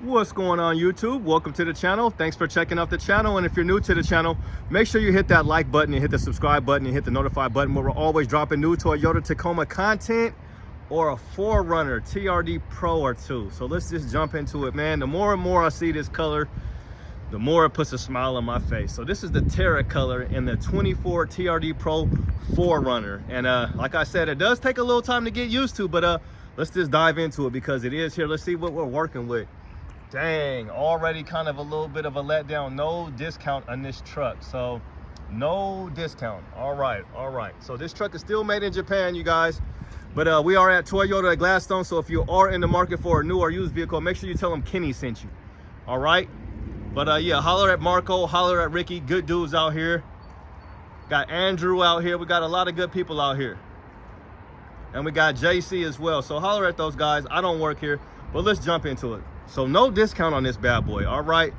What's going on, YouTube? Welcome to the channel. Thanks for checking out the channel. And if you're new to the channel, make sure you hit that like button and hit the subscribe button and hit the notify button, where we're always dropping new Toyota Tacoma content or a 4Runner TRD Pro or two. So let's just jump into it, man. The more and more I see this color, the more it puts a smile on my face. So this is the Terra color in the 24 TRD Pro 4Runner. And like I said, it does take a little time to get used to, but let's just dive into it because it is here. Let's see what we're working with. Dang, already kind of a little bit of a letdown. No discount on this truck, so no discount. All right. So this truck is still made in Japan, you guys, but we are at Toyota at Gladstone. So if you are in the market for a new or used vehicle, make sure you tell them Kenny sent you. All right, but yeah, holler at Marco, holler at Ricky. Good dudes out here. Got Andrew out here. We got a lot of good people out here, and we got JC as well. So holler at those guys. I don't work here, but let's jump into it. So no discount on this bad boy. All right,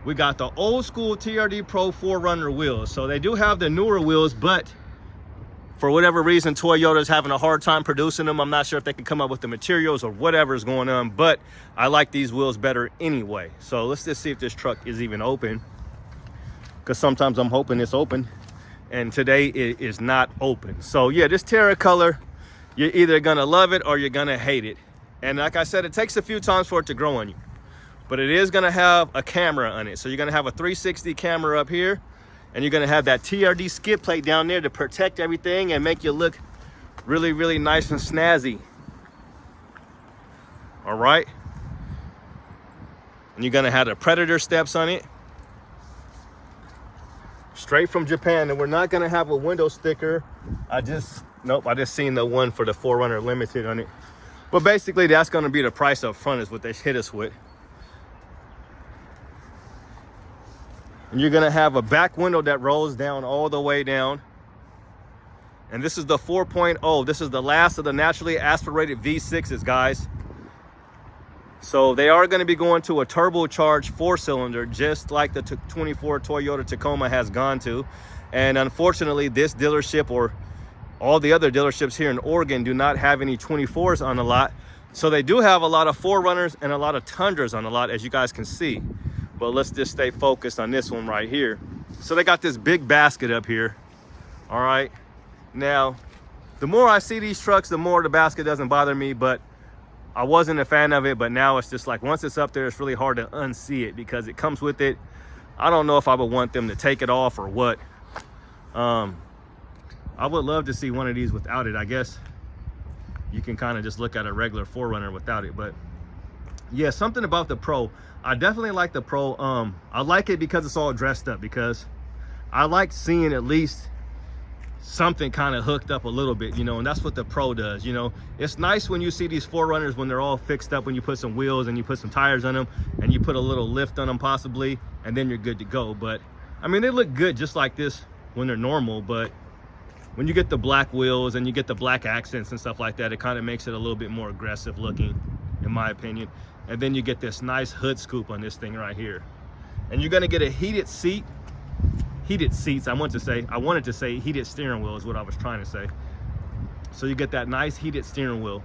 we got the old school TRD Pro 4Runner wheels. So they do have the newer wheels, but for whatever reason, Toyota's having a hard time producing them. I'm not sure if they can come up with the materials or whatever is going on, but I like these wheels better anyway. So let's just see if this truck is even open, because sometimes I'm hoping it's open, and today it is not open. So yeah, this Terra color, you're either gonna love it or you're gonna hate it. And like I said, it takes a few times for it to grow on you, but it is gonna have a camera on it. So you're gonna have a 360 camera up here, and you're gonna have that TRD skid plate down there to protect everything and make you look really, really nice and snazzy. All right. And you're gonna have the Predator steps on it, straight from Japan. And we're not gonna have a window sticker. I just seen the one for the 4Runner Limited on it. But basically, that's going to be the price up front is what they hit us with. And you're going to have a back window that rolls down all the way down. And this is the 4.0. This is the last of the naturally aspirated V6s, guys. So they are going to be going to a turbocharged 4-cylinder, just like the 24 Toyota Tacoma has gone to. And unfortunately, this dealership, or all the other dealerships here in Oregon, do not have any 24s on the lot. So they do have a lot of 4Runners and a lot of Tundras on the lot, as you guys can see. But let's just stay focused on this one right here. So they got this big basket up here. All right. Now, the more I see these trucks, the more the basket doesn't bother me, but I wasn't a fan of it. But now it's just like, once it's up there, it's really hard to unsee it because it comes with it. I don't know if I would want them to take it off or what. I would love to see one of these without it. I guess you can kind of just look at a regular 4Runner without it. But yeah, something about the Pro. I definitely like the Pro. I like it because it's all dressed up, because I like seeing at least something kind of hooked up a little bit, you know, and that's what the Pro does. You know, it's nice when you see these 4Runners when they're all fixed up, when you put some wheels and you put some tires on them and you put a little lift on them possibly, and then you're good to go. But I mean, they look good just like this when they're normal, but when you get the black wheels and you get the black accents and stuff like that, it kind of makes it a little bit more aggressive looking, in my opinion. And then you get this nice hood scoop on this thing right here. And you're gonna get a heated seats. I wanted to say heated steering wheel is what I was trying to say. So you get that nice heated steering wheel.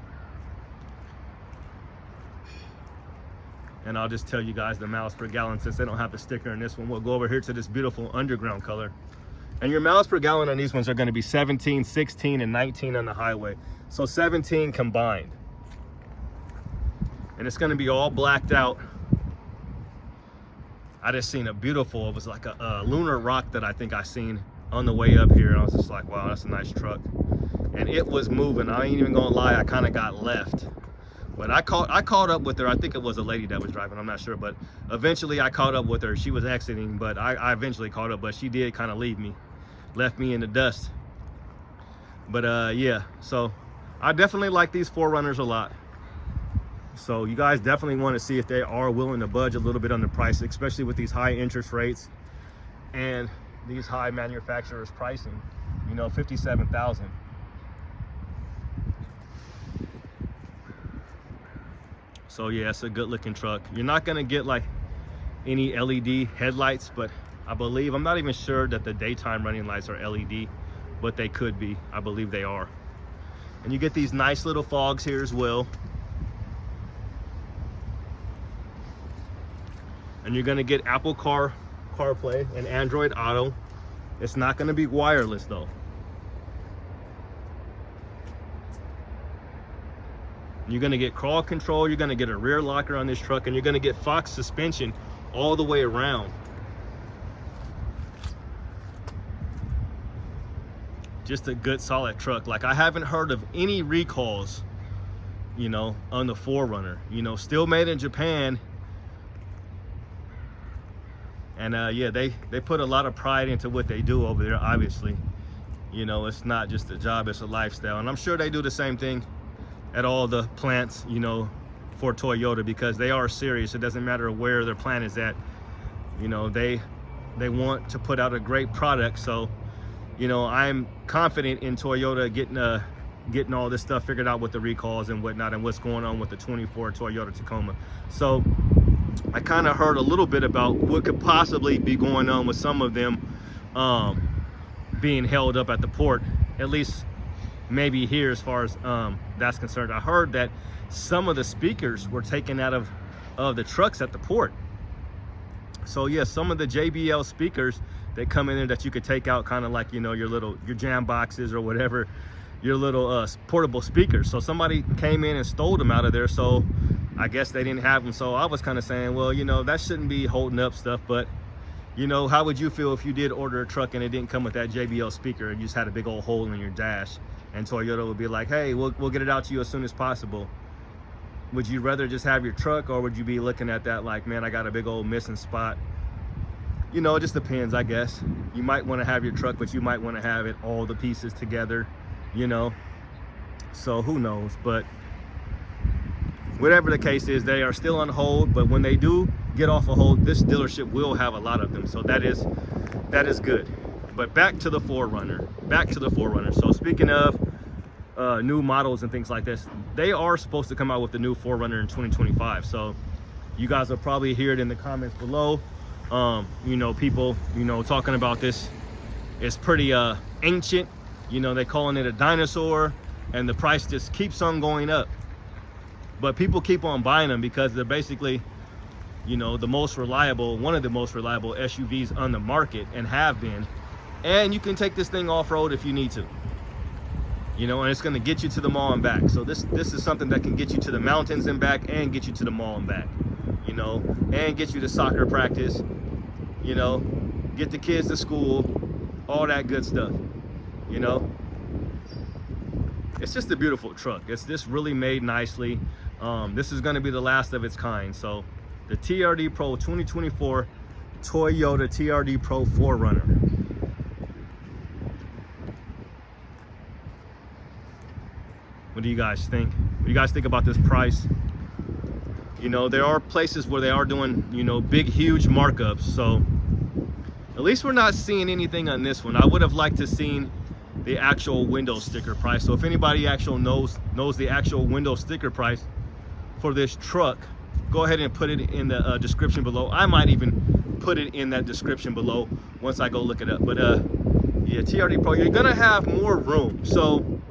And I'll just tell you guys the miles per gallon, since they don't have the sticker in this one. We'll go over here to this beautiful underground color. And your miles per gallon on these ones are going to be 17, 16, and 19 on the highway. So 17 combined. And it's going to be all blacked out. I just seen a beautiful, it was like a lunar rock that I think I seen on the way up here. And I was just like, wow, that's a nice truck. And it was moving. I ain't even going to lie, I kind of got left. But I caught up with her. I think it was a lady that was driving, I'm not sure. But eventually I caught up with her. She was exiting, but I eventually caught up. But she did kind of leave me. Left me in the dust. But yeah, so I definitely like these 4Runners a lot. So you guys definitely want to see if they are willing to budge a little bit on the price, especially with these high interest rates and these high manufacturers pricing, you know, $57,000. So yeah, it's a good looking truck. You're not gonna get like any LED headlights, but I believe, I'm not even sure that the daytime running lights are LED, but they could be. I believe they are. And you get these nice little fogs here as well. and you're gonna get Apple CarPlay and Android Auto. It's not gonna be wireless though. You're gonna get crawl control, you're gonna get a rear locker on this truck, and you're gonna get Fox suspension all the way around. Just a good solid truck. Like, I haven't heard of any recalls, you know, on the 4Runner. You know, still made in Japan. And yeah, they put a lot of pride into what they do over there, obviously. You know, it's not just a job, it's a lifestyle. And I'm sure they do the same thing at all the plants, you know, for Toyota, because they are serious. It doesn't matter where their plant is at. You know, they want to put out a great product. So, you know, I'm confident in Toyota getting all this stuff figured out with the recalls and whatnot, and what's going on with the 24 Toyota Tacoma. So I kind of heard a little bit about what could possibly be going on with some of them being held up at the port, at least maybe here as far as that's concerned. I heard that some of the speakers were taken out of the trucks at the port. So yeah, some of the JBL speakers that come in there that you could take out, kind of like, you know, your jam boxes or whatever, your little portable speakers. So somebody came in and stole them out of there. So I guess they didn't have them. So I was kind of saying, well, you know, that shouldn't be holding up stuff. But, you know, how would you feel if you did order a truck and it didn't come with that JBL speaker and you just had a big old hole in your dash, and Toyota would be like, hey, we'll get it out to you as soon as possible? Would you rather just have your truck, or would you be looking at that like, man, I got a big old missing spot? You know, it just depends, I guess. You might want to have your truck, but you might want to have it all the pieces together, you know. So who knows? But whatever the case is, they are still on hold. But when they do get off a hold, this dealership will have a lot of them. So that is good. But back to the 4Runner. So speaking of new models and things like this, they are supposed to come out with the new 4Runner in 2025. So you guys will probably hear it in the comments below. You know, people, you know, talking about this. It's pretty ancient. You know, they're calling it a dinosaur, and the price just keeps on going up. But people keep on buying them because they're basically, you know, one of the most reliable SUVs on the market, and have been. And you can take this thing off-road if you need to, you know, and it's going to get you to the mall and back. So this is something that can get you to the mountains and back, and get you to the mall and back, you know, and get you to soccer practice, you know, get the kids to school, all that good stuff, you know. It's just a beautiful truck. It's just really made nicely. This is going to be the last of its kind. So the TRD Pro 2024 Toyota TRD Pro 4Runner. What do you guys think? What do you guys think about this price? You know, there are places where they are doing, you know, big, huge markups. So at least we're not seeing anything on this one. I would have liked to seen the actual window sticker price. So if anybody actually knows the actual window sticker price for this truck, go ahead and put it in the description below. I might even put it in that description below once I go look it up. But yeah, TRD Pro, you're gonna have more room. So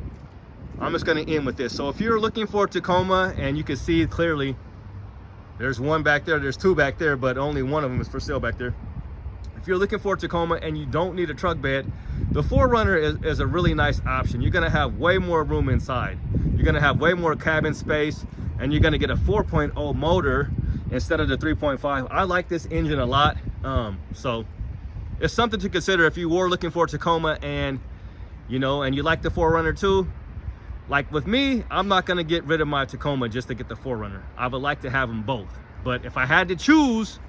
I'm just gonna end with this. So if you're looking for a Tacoma, and you can see clearly, there's one back there, there's two back there, but only one of them is for sale back there. If you're looking for a Tacoma and you don't need a truck bed, the 4Runner is a really nice option. You're gonna have way more room inside. You're gonna have way more cabin space, and you're gonna get a 4.0 motor instead of the 3.5. I like this engine a lot. So it's something to consider if you were looking for a Tacoma, and you know, and you like the 4Runner too. Like with me, I'm not gonna get rid of my Tacoma just to get the 4Runner. I would like to have them both. But if I had to choose,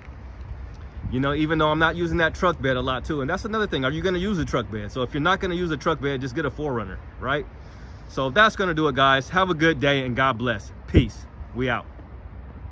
you know, even though I'm not using that truck bed a lot too, and that's another thing, are you gonna use a truck bed? So if you're not gonna use a truck bed, just get a 4Runner, right? So that's gonna do it, guys. Have a good day, and God bless. Peace. We out.